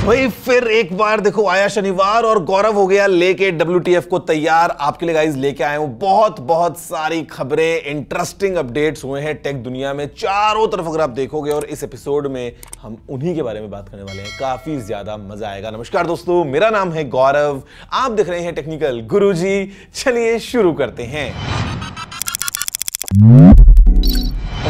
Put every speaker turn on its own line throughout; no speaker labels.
भाई फिर एक बार देखो आया शनिवार और गौरव हो गया लेके WTF को तैयार। आपके लिए गाइस लेके आए हूं बहुत बहुत सारी खबरें, इंटरेस्टिंग अपडेट्स हुए हैं टेक दुनिया में चारों तरफ अगर आप देखोगे, और इस एपिसोड में हम उन्हीं के बारे में बात करने वाले हैं। काफी ज्यादा मजा आएगा। नमस्कार दोस्तों, मेरा नाम है गौरव, आप देख रहे हैं टेक्निकल गुरुजी। चलिए शुरू करते हैं।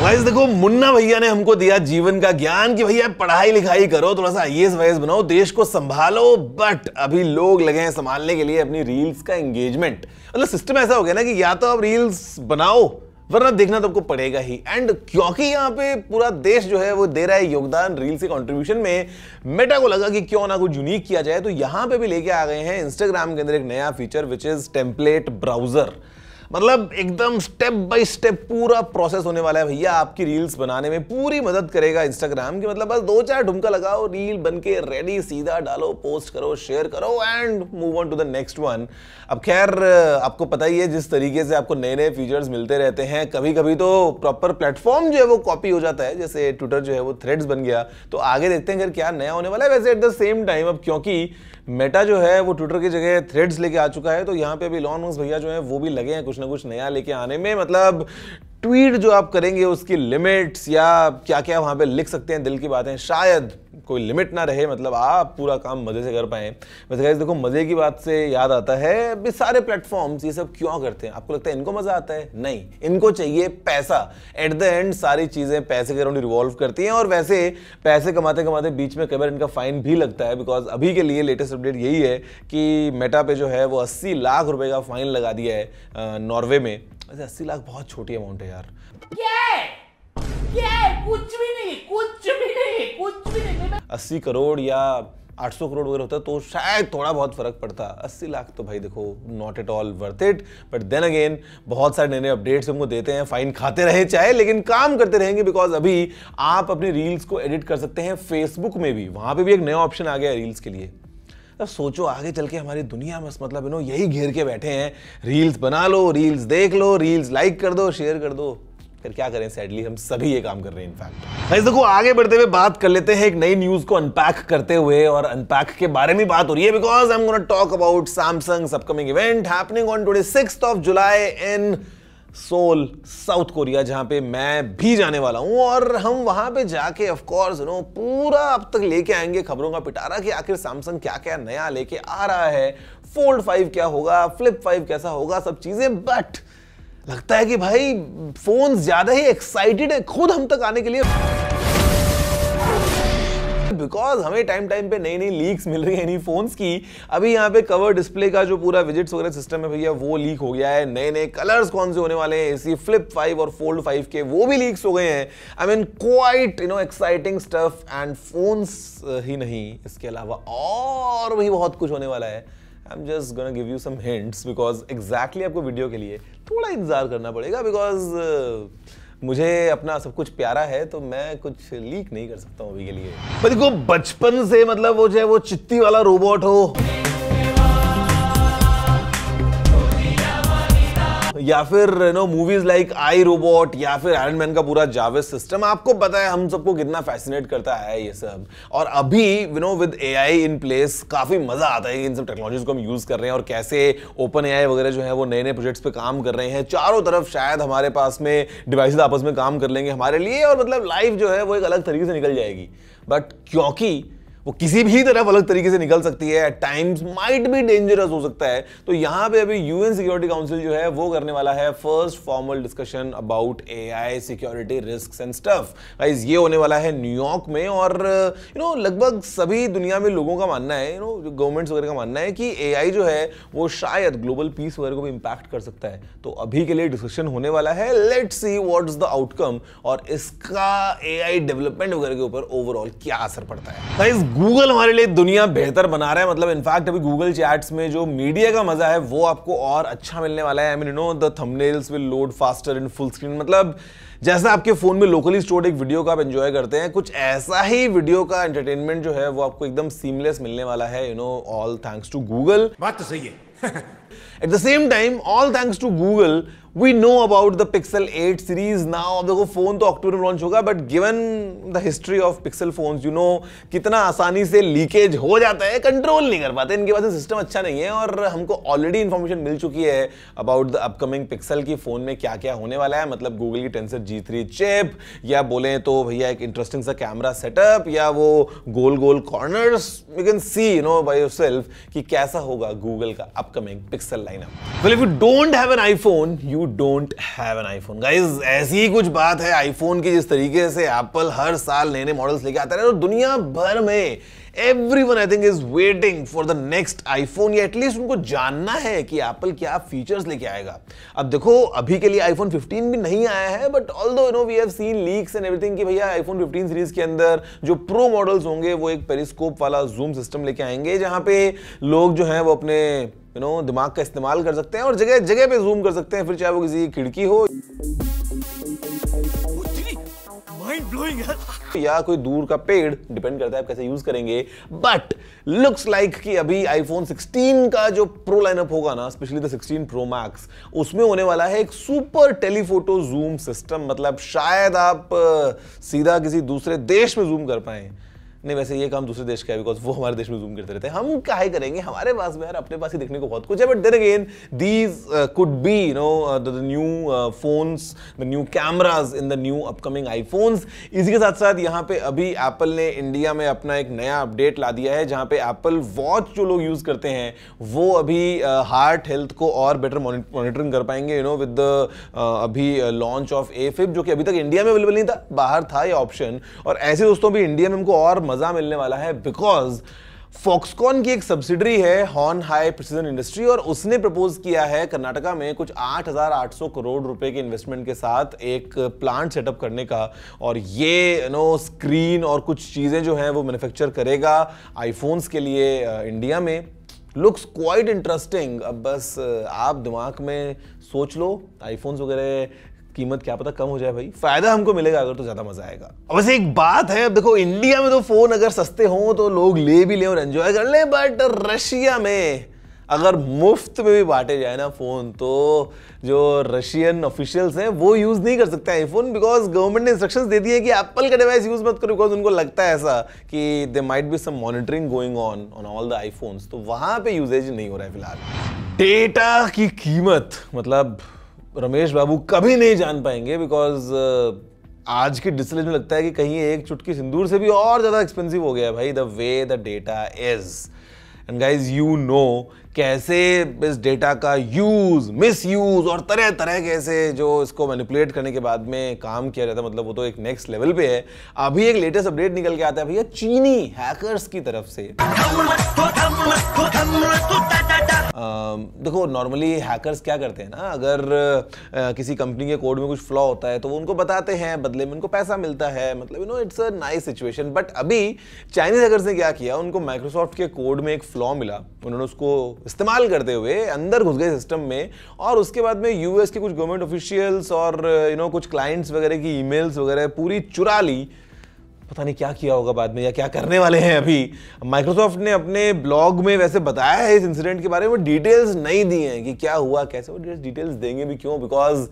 गाइस देखो, मुन्ना भैया ने हमको दिया जीवन का ज्ञान कि भैया पढ़ाई लिखाई करो, थोड़ा सा IAS वाईएएस बनाओ, देश को संभालो। बट अभी लोग लगे हैं संभालने के लिए अपनी रील्स का एंगेजमेंट। मतलब सिस्टम ऐसा हो गया ना कि या तो आप रील्स बनाओ वरना देखना तो आपको पड़ेगा ही। एंड क्योंकि यहाँ पे पूरा देश जो है वो दे रहा है योगदान रील्स के कंट्रीब्यूशन में, मेटा को लगा कि क्यों ना कुछ यूनिक किया जाए। तो यहाँ पे भी लेके आ गए हैं इंस्टाग्राम के अंदर एक नया feature which is template browser. मतलब एकदम स्टेप बाय स्टेप पूरा प्रोसेस होने वाला है भैया। आपकी रील्स बनाने में पूरी मदद करेगा इंस्टाग्राम की। मतलब बस 2-4 ढुमका लगाओ, रील बनके रेडी, सीधा डालो, पोस्ट करो, शेयर करो and move on to the next one. अब खैर आपको पता ही है जिस तरीके से आपको नए नए फीचर्स मिलते रहते हैं, कभी कभी तो प्रॉपर प्लेटफॉर्म जो है वो कॉपी हो जाता है। जैसे ट्विटर जो है वो थ्रेड्स बन गया। तो आगे देखते हैं क्या नया होने वाला है। वैसे एट द सेम टाइम अब क्योंकि मेटा जो है वो ट्विटर की जगह थ्रेड्स लेके आ चुका है, तो यहाँ पे अभी इलॉन मस्क भैया जो है वो भी लगे हैं कुछ ना कुछ नया लेके आने में। मतलब ट्वीट जो आप करेंगे उसकी लिमिट्स या क्या क्या वहां पे लिख सकते हैं दिल की बातें, शायद कोई लिमिट ना रहे। मतलब आप पूरा काम मजे से कर पाए। वैसे गाइस देखो, मजे की बात से याद आता है, अभी सारे प्लेटफॉर्म्स ये सब क्यों करते हैं? आपको लगता है इनको मजा आता है? नहीं, इनको चाहिए पैसा। एट द एंड सारी चीजें पैसे के अराउंड रिवॉल्व करती हैं। और वैसे पैसे कमाते कमाते बीच में कई बार इनका फाइन भी लगता है। बिकॉज अभी के लिए लेटेस्ट अपडेट यही है कि मेटा पे जो है वो 80 लाख रुपए का फाइन लगा दिया है नॉर्वे में। वैसे 80 लाख बहुत छोटी अमाउंट है यार। कुछ भी नहीं। 80 करोड़ या 800 करोड़ वगैरह होता तो शायद थोड़ा बहुत फर्क पड़ता। 80 लाख तो भाई देखो not at all worth it. But then again बहुत सारे नए नए अपडेट्स हमको देते हैं, फाइन खाते रहे चाहे, लेकिन काम करते रहेंगे। बिकॉज अभी आप अपनी रील्स को एडिट कर सकते हैं फेसबुक में भी। वहां पे भी एक नया ऑप्शन आ गया है रील्स के लिए। अब सोचो आगे चल के हमारी दुनिया में मतलब यही घेर के बैठे हैं, रील्स बना लो, रील्स देख लो, रील्स लाइक कर दो, शेयर कर दो। फिर क्या करें, सैडली हम सभी ये काम कर रहे हैं। इनफैक्ट गाइस देखो, आगे बढ़ते हुए बात कर लेते हैं एक नई न्यूज को अनपैक करते हुए। और अनपैक के बारे में बात हो रही है because I am gonna talk about Samsung's upcoming event happening on 26th of July in Seoul, South Korea, जहां पे मैं भी जाने वाला हूं। और हम वहां पे जाके ऑफ कोर्स पूरा अब तक लेके आएंगे खबरों का पिटारा कि आखिर सैमसंग क्या क्या नया लेके आ रहा है, फोल्ड 5 क्या होगा, फ्लिप 5 कैसा होगा, सब चीजें। बट लगता है कि भाई फोन ज्यादा ही एक्साइटेड है खुद हम तक आने के लिए, बिकॉज हमें टाइम टाइम पे नई नई लीक्स मिल रही है इन्हीं फोन्स की। अभी यहाँ पे कवर डिस्प्ले का जो पूरा विजिट्स वगैरह सिस्टम है भैया वो लीक हो गया है। नए नए कलर्स कौन से होने वाले हैं इसी फ्लिप 5 और फोल्ड 5 के, वो भी लीक्स हो गए हैं। I mean quite exciting stuff. And phones ही नहीं, इसके अलावा और भी बहुत कुछ होने वाला है। I'm just gonna give you some hints because exactly आपको वीडियो के लिए थोड़ा इंतजार करना पड़ेगा। बिकॉज मुझे अपना सब कुछ प्यारा है तो मैं कुछ लीक नहीं कर सकता हूँ अभी के लिए। पर देखो, बचपन से मतलब वो जो है वो चित्ती वाला रोबोट हो या फिर मूवीज लाइक आई रोबोट या फिर आयरन मैन का पूरा जाविस सिस्टम, आपको पता है हम सबको कितना फैसिनेट करता है ये सब। और अभी विद AI इन प्लेस काफी मजा आता है इन सब टेक्नोलॉजीज को हम यूज कर रहे हैं। और कैसे ओपन AI वगैरह जो है वो नए नए प्रोजेक्ट्स पे काम कर रहे हैं चारों तरफ। शायद हमारे पास में डिवाइसेस आपस में काम कर लेंगे हमारे लिए, और मतलब लाइफ जो है वो एक अलग तरीके से निकल जाएगी। बट क्योंकि वो किसी भी तरफ अलग तरीके से निकल सकती है, at times might be dangerous हो सकता है। तो यहां पे अभी UN सिक्योरिटी काउंसिल जो है वो करने वाला है first formal discussion about AI security risks and stuff. Guys ये होने वाला है न्यूयॉर्क में। और लगभग सभी दुनिया में लोगों का मानना है, जो गवर्नमेंट्स वगैरह का मानना है कि AI जो है वो शायद ग्लोबल पीस वगैरह को भी इंपैक्ट कर सकता है। तो अभी के लिए डिस्कशन होने वाला है। Let's see what is the outcome और इसका AI डेवलपमेंट वगैरह के ऊपर ओवरऑल क्या असर पड़ता है। गाइस गूगल हमारे लिए दुनिया बेहतर बना रहा है। मतलब इनफैक्ट अभी गूगल चैट्स में जो मीडिया का मजा है वो आपको और अच्छा मिलने वाला है। आई mean the thumbnails will load faster in full screen. मतलब जैसा आपके फोन में लोकली स्टोर्ड एक वीडियो का आप एंजॉय करते हैं, कुछ ऐसा ही वीडियो का एंटरटेनमेंट जो है वो आपको एकदम सीमलेस मिलने वाला है। All thanks to Google.
बात तो सही है।
At the same time, all thanks to Google, we know about the Pixel 8 series now. अब देखो फोन तो अक्टूबर में लॉन्च होगा, but given the history of pixel phones, you know कितना आसानी से लीकेज हो जाता है, कंट्रोल नहीं कर पाते, इनके पास सिस्टम अच्छा नहीं है। और हमको ऑलरेडी इंफॉर्मेशन मिल चुकी है अबाउट द अपकमिंग पिक्सल की फोन में क्या क्या होने वाला है, मतलब गूगल की टेंसर G3 चिप, या बोले तो भैया एक इंटरेस्टिंग सा कैमरा सेटअप, या वो गोल गोल corners. You can see you know by yourself कि कैसा होगा गूगल का upcoming Pixel lineup. Well, if you don't have an iPhone, you don't have an iPhone guys. ऐसी ही कुछ बात है आईफोन की, जिस तरीके से एप्पल हर साल नए नए मॉडल्स लेके आता है और दुनिया भर में everyone I think is waiting for the next iPhone, या एटलीस्ट उनको जानना है कि एप्पल क्या फीचर्स लेके आएगा। अब देखो अभी के लिए आईफोन 15 भी नहीं आया है, but although you know we have seen leaks and everything कि भैया आईफोन 15 सीरीज के अंदर जो प्रो मॉडल्स होंगे वो एक पेरिस्कोप वाला जूम सिस्टम लेके आएंगे, जहां पे लोग जो है वो अपने यू नो दिमाग का इस्तेमाल कर सकते हैं और जगह जगह पे जूम कर सकते हैं, फिर चाहे वो किसी खिड़की हो या कोई दूर का पेड़, डिपेंड करता है आप कैसे यूज करेंगे। बट लुक्स लाइक कि अभी आईफोन 16 का जो प्रो लाइनअप होगा ना, स्पेशली द 16 प्रो मैक्स, उसमें होने वाला है एक सुपर टेलीफोटो जूम सिस्टम। मतलब शायद आप सीधा किसी दूसरे देश में जूम कर पाए। नहीं, वैसे ये काम दूसरे देश का है, बिकॉज वो हमारे देश में जूम करते रहते हैं, हम काहे करेंगे, हमारे पास में यार अपने पास ही देखने को बहुत कुछ है। But then again these could be you know the new phones, the new cameras in the new upcoming iPhones. इसी के साथ साथ यहाँ पे अभी एप्पल ने इंडिया में अपना एक नया अपडेट ला दिया है, जहाँ पे एप्पल वॉच जो लोग यूज करते हैं वो अभी हार्ट हेल्थ को और बेटर मॉनिटरिंग कर पाएंगे, यू नो विद द अभी लॉन्च ऑफ एफिब, जो कि अभी तक इंडिया में अवेलेबल नहीं था, बाहर था ये ऑप्शन। और ऐसे दोस्तों भी इंडिया में हमको और मजा मिलने वाला है, बिकॉज फॉक्सकॉन की एक सब्सिडरी है हॉर्न हाई प्रिसीजन इंडस्ट्री, और उसने प्रपोज किया है कर्नाटका में कुछ 8,800 करोड़ रुपए के इन्वेस्टमेंट के साथ एक प्लांट सेटअप करने का। और ये यू नो स्क्रीन और कुछ चीजें जो हैं वो मैन्युफैक्चर करेगा आईफोन्स के लिए इंडिया में। Looks quite interesting. अब बस आप दिमाग में सोच लो, आईफोन्स वगैरह कीमत क्या पता कम हो जाए भाई, फायदा हमको मिलेगा अगर तो ज्यादा मजा आएगा। अब वैसे एक बात है, अब देखो इंडिया में तो फोन अगर सस्ते हों तो लोग ले भी लें और एंजॉय कर लें, बट रशिया में अगर मुफ्त में भी बांटे जाए ना फोन, तो जो रशियन ऑफिशियल्स हैं वो यूज नहीं कर सकते आईफोन, बिकॉज गवर्नमेंट ने इंस्ट्रक्शंस दे दी है कि एप्पल का डिवाइस यूज मत करो, बिकॉज उनको लगता है ऐसा कि they might be some monitoring going on all the iPhones, तो वहां पे यूजेज नहीं हो रहा है फिलहाल। डेटा की कीमत मतलब रमेश बाबू कभी नहीं जान पाएंगे, बिकॉज आज की डिजिटल में लगता है कि कहीं एक चुटकी सिंदूर से भी और ज्यादा एक्सपेंसिव हो गया है भाई, the way the data is. And guys you know कैसे इस डेटा का यूज, मिस यूज और तरह तरह के ऐसे जो इसको मैनिपुलेट करने के बाद में काम किया जाता है, मतलब वो तो एक नेक्स्ट लेवल पे है। अभी एक लेटेस्ट अपडेट निकल के आता है भैया चीनी हैकर्स की तरफ से। देखो नॉर्मली हैकर्स क्या करते हैं ना, अगर किसी कंपनी के कोड में कुछ फ्लॉ होता है तो वो उनको बताते हैं, बदले में उनको पैसा मिलता है, मतलब you know it's a nice situation. But अभी चाइनीज हैकर्स ने क्या किया, उनको माइक्रोसॉफ्ट के कोड में एक फ्लॉ मिला, उन्होंने उसको इस्तेमाल करते हुए अंदर घुस गए सिस्टम में, और उसके बाद में यूएस के कुछ गवर्नमेंट ऑफिशियल्स और यू नो कुछ क्लाइंट्स वगैरह की ईमेल्स वगैरह पूरी चुरा ली। पता नहीं क्या किया होगा बाद में या क्या करने वाले हैं अभी। माइक्रोसॉफ्ट ने अपने ब्लॉग में वैसे बताया है इस इंसिडेंट के बारे में, डिटेल्स नहीं दी हैं कि क्या हुआ कैसे, वो डिटेल्स देंगे भी क्यों, बिकॉज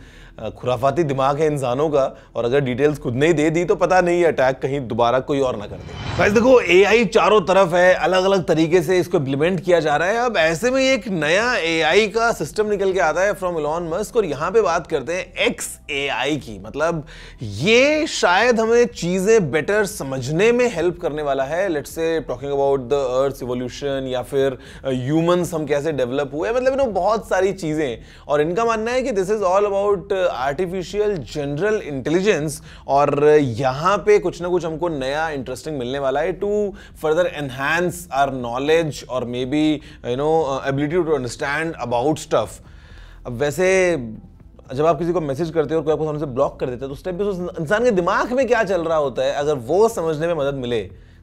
खुराफाती दिमाग है इंसानों का, और अगर डिटेल्स खुद नहीं दे दी तो पता नहीं अटैक कहीं दोबारा कोई और ना कर दे। गाइस देखो एआई चारों तरफ है, अलग अलग तरीके से इसको इम्प्लीमेंट किया जा रहा है। अब ऐसे में एक नया एआई का सिस्टम निकल के आता है फ्रॉम इलॉन मस्क, और यहाँ पे बात करते हैं XAI की। मतलब ये शायद हमें चीजें बेटर समझने में हेल्प करने वाला है, let's say talking about the earth evolution, या फिर ह्यूमंस हम कैसे डेवलप हुए, मतलब यू नो बहुत सारी चीजें। और इनका मानना है कि this is all about artificial general intelligence, और यहां पे कुछ ना कुछ हमको नया इंटरेस्टिंग मिलने वाला है to further enhance our knowledge और maybe you know ability to understand about stuff. अब वैसे जब आप किसी को मैसेज करते हो और कोई आपको सामने से ब्लॉक कर देता है तो उस टाइम पे उस इंसान के दिमाग में क्या चल रहा होता है, अगर वो समझने में मदद मिले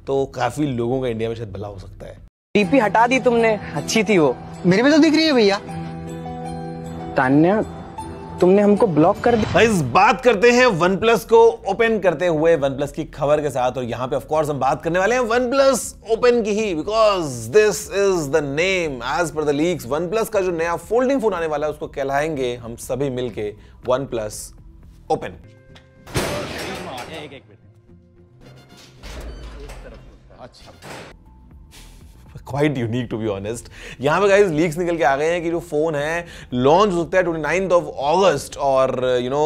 तो काफी लोगों का इंडिया में शायद भला हो सकता है।
डीपी हटा दी तुमने, अच्छी थी वो।
मेरे में तो दिख रही है भैया।
तान्या तुमने हमको ब्लॉक कर दिया।
इस बात करते हैं OnePlus को ओपन करते हुए OnePlus की खबर के साथ, और यहां पे ऑफ कोर्स हम बात करने वाले हैं OnePlus ओपन की ही, because this is the name as per the leaks. OnePlus का जो नया फोल्डिंग फोन आने वाला है उसको कहलाएंगे हम सभी मिलके OnePlus open. Quite unique to be honest. यहां पे गाइस लीक्स निकल के आ गए हैं कि जो फोन है लॉन्च हो सकता है 29 अगस्त, और you know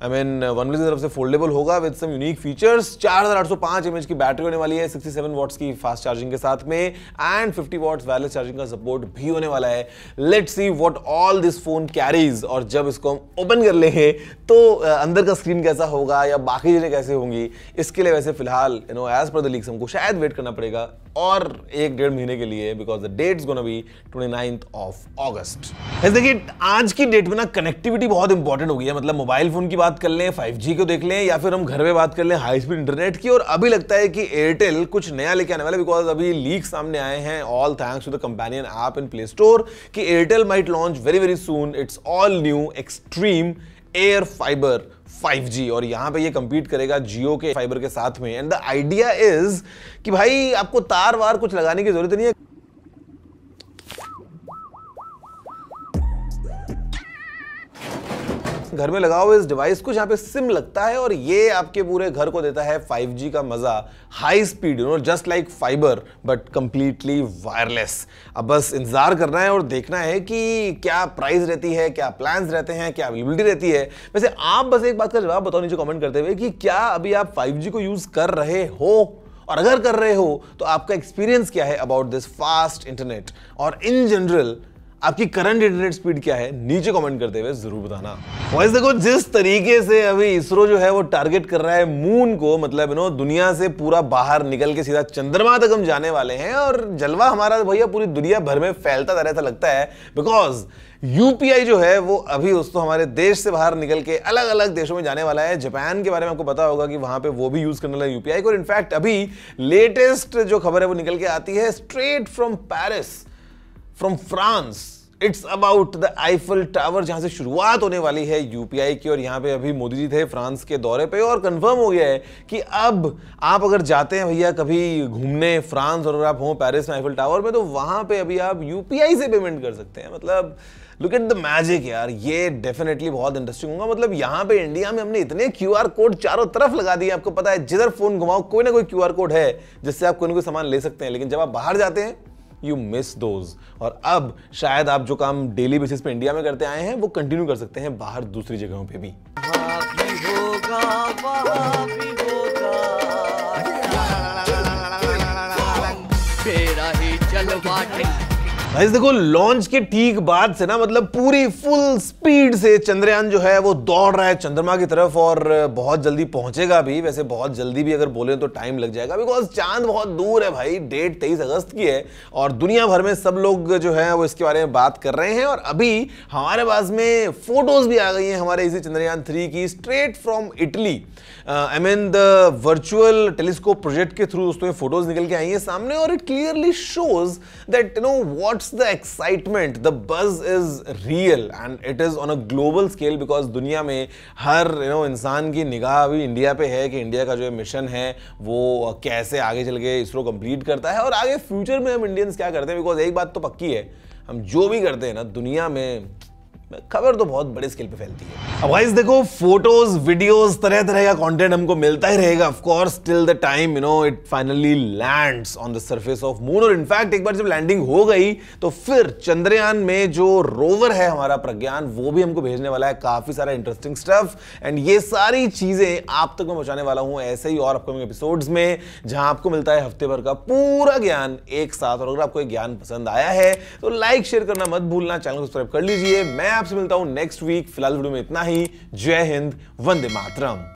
I mean OnePlus की तरफ से फोल्डेबल होगा with some unique features. 4805 mAh की बैटरी होने वाली है, 67 वॉट्स की फास्ट चार्जिंग के साथ में, एंड 50 वॉट्स वायरलेस चार्जिंग का सपोर्ट भी होने वाला है। Let's see what all this phone carries, और जब इसको हम ओपन कर लेंगे तो अंदर का स्क्रीन कैसा होगा या बाकी चीजें कैसे होंगी, इसके लिए वैसे फिलहाल you know as per the leaks हमको शायद वेट करना पड़ेगा और 1-1.5 महीने के लिए, because the date is gonna be 29 August. देखिए आज की डेट में ना कनेक्टिविटी बहुत इंपॉर्टेंट हो गई है। मतलब मोबाइल फोन की बात कर लें, 5G को देख लें, या फिर हम घर में बात कर लें हाई स्पीड इंटरनेट की, और अभी लगता है कि एयरटेल कुछ नया लेके आने वाला है, बिकॉज अभी लीक सामने आए हैं all thanks to the companion app in Play Store कि Airtel might launch very very soon it's all new Xstream Air Fiber 5G, और यहां पे ये कंपीट करेगा जियो के फाइबर के साथ में। एंड द आइडिया इज कि भाई आपको तार वार कुछ लगाने की जरूरत नहीं है, घर में लगाओ इस डिवाइस को, जहां पे सिम लगता है और ये आपके पूरे घर को देता है 5G का मजा, high speed, you know just like fibre but completely wireless. अब बस इंतजार करना है और देखना है कि क्या प्राइस रहती है, क्या प्लान्स रहते हैं, क्या अवेलेबिलिटी रहती है। वैसे आप बस एक बात का जवाब बताओ नीचे कमेंट करते हुए कि क्या अभी आप 5G को यूज कर रहे हो, और अगर कर रहे हो तो आपका एक्सपीरियंस क्या है अबाउट दिस फास्ट इंटरनेट, और इन जनरल आपकी करंट इंटरनेट स्पीड क्या है, नीचे कमेंट करते हुए जरूर बताना। वैसे देखो जिस तरीके से अभी इसरो जो है वो टारगेट कर रहा है मून को, मतलब यू नो दुनिया से पूरा बाहर निकल के सीधा चंद्रमा तक हम जाने वाले हैं, और जलवा हमारा भैया पूरी दुनिया भर में फैलता जा रहा ऐसा लगता है, बिकॉज UPI जो है वो अभी दोस्तों हमारे देश से बाहर निकल के अलग अलग देशों में जाने वाला है। जापान के बारे में आपको पता होगा कि वहां पे वो भी यूज करने वाला है UPI को, और इनफैक्ट अभी लेटेस्ट जो खबर है वो निकल के आती है straight from Paris, from France. It's about the Eiffel tower, जहां से शुरुआत होने वाली है UPI की, और यहां पे अभी मोदी जी थे फ्रांस के दौरे पे, और कंफर्म हो गया है कि अब आप अगर जाते हैं भैया कभी घूमने फ्रांस, और अगर आप हो पेरिस में आईफल टावर में, तो वहां पे अभी आप UPI से पेमेंट कर सकते हैं। मतलब लुक एट द मैजिक यार, ये डेफिनेटली बहुत इंटरेस्टिंग होगा। मतलब यहाँ पे इंडिया में हमने इतने QR कोड चारों तरफ लगा दिए, आपको पता है जिधर फोन घुमाओ कोई ना कोई QR कोड है जिससे आप कोई ना कोई सामान ले सकते हैं, लेकिन जब आप बाहर जाते हैं यू मिस दोज। और अब शायद आप जो काम डेली बेसिस पे इंडिया में करते आए हैं वो कंटिन्यू कर सकते हैं बाहर दूसरी जगहों पे भी। गाइस देखो लॉन्च के ठीक बाद से ना मतलब पूरी फुल स्पीड से चंद्रयान जो है वो दौड़ रहा है चंद्रमा की तरफ, और बहुत जल्दी पहुंचेगा भी। वैसे बहुत जल्दी भी अगर बोले तो टाइम लग जाएगा, बिकॉज चांद बहुत दूर है भाई। डेट 23 अगस्त की है, और दुनिया भर में सब लोग जो है वो इसके बारे में बात कर रहे हैं। और अभी हमारे पास में फोटोज भी आ गई हैं हमारे इसी चंद्रयान 3 की, straight from Italy. I mean the virtual telescope project के थ्रू दोस्तों फोटोज निकल के आई हैं सामने, और it clearly shows that you know what's the excitement, the buzz is real and it is on a global scale, because दुनिया में हर इंसान की निगाह अभी इंडिया पे है कि इंडिया का जो मिशन है वो कैसे आगे चल के इसरो कंप्लीट करता है, और आगे फ्यूचर में हम इंडियंस क्या करते हैं। बिकॉज एक बात तो पक्की है, हम जो भी करते हैं ना दुनिया में खबर तो बहुत बड़े स्केल पे फैलती है। अब गाइस देखो फोटोज वीडियोस तरह तरह का कंटेंट हमको मिलता ही रहेगा of course till the time it finally lands on the surface of moon. और इनफैक्ट एक बार जब लैंडिंग हो गई तो फिर चंद्रयान में जो रोवर है हमारा प्रज्ञान, वो भी हमको भेजने वाला है काफी सारा इंटरेस्टिंग स्टफ, एंड ये सारी चीजें आप तक मैं पहुंचाने वाला हूं ऐसे ही और अपकमिंग एपिसोड्स में, जहां आपको मिलता है हफ्ते भर का पूरा ज्ञान एक साथ। और अगर आपको एक ज्ञान पसंद आया है तो लाइक शेयर करना मत भूलना, चैनल को सब्सक्राइब कर लीजिए। मैं आपसे मिलता हूं नेक्स्ट वीक। फिलहाल वीडियो में इतना ही। जय हिंद, वंदे मातरम।